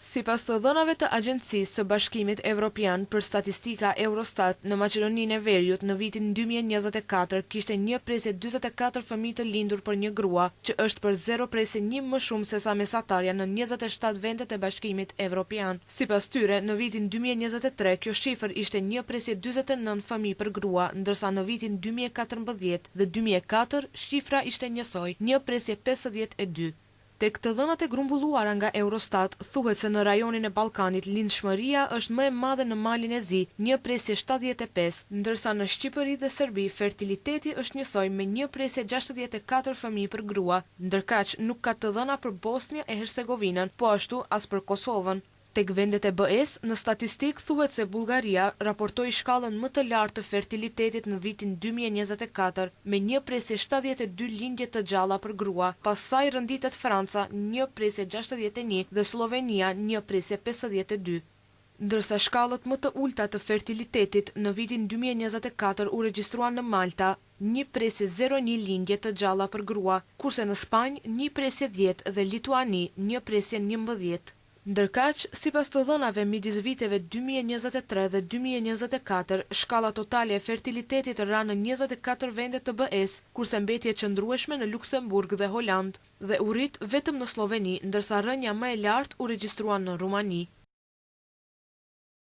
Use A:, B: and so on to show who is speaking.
A: Sipas të dhënave të Agjencisë së Bashkimit Evropian për Statistika Eurostat, në Maqedoninë e Veriut në vitin 2024 kishte 1,44 fëmijë të lindur për një grua, që është për 0,1 më shumë se sa mesatarja në 27 vendet e Bashkimit Evropian. Sipas tyre, në vitin 2023 kjo shifër ishte 1,49 fëmijë për grua, ndërsa në vitin 2014 dhe 2004 shifra ishte njësoj, 1,52. Tek të dhënat e grumbulluara nga Eurostat, thuhet se në rajonin e Ballkanit lindshmëria është më e madhe në Malin e Zi, 1,75, ndërsa në Shqipëri dhe Serbi fertiliteti është njësoj me 1,64 fëmijë për grua, ndërkaq nuk ka të dhëna për Bosnia e Hercegovinën, po ashtu as për Kosovën. Tek vendet e BE-s, në statistik thuhet se Bullgaria raportoi shkallën më të lartë të fertilitetit në vitin 2024 me 1,72 lindje të gjalla për grua, pas saj rënditet Franca 1,61 dhe Slovenia 1,52. Ndërsa shkallët më të ulta të fertilitetit në vitin 2024 u regjistruan në Malta 1,01 lindje të gjalla për grua, kurse në Spanjë 1,10 dhe Lituani 1,11. Ndërkaq, sipas të dhënave midis viteve 2023 dhe 2024, shkalla totale e fertilitetit ra në 24 vende të BE-s, kurse mbeti e qëndrueshme në Luksemburg dhe Holand, dhe u rrit vetëm në Sloveni, ndërsa rënja më e lartë u regjistruan në Rumani.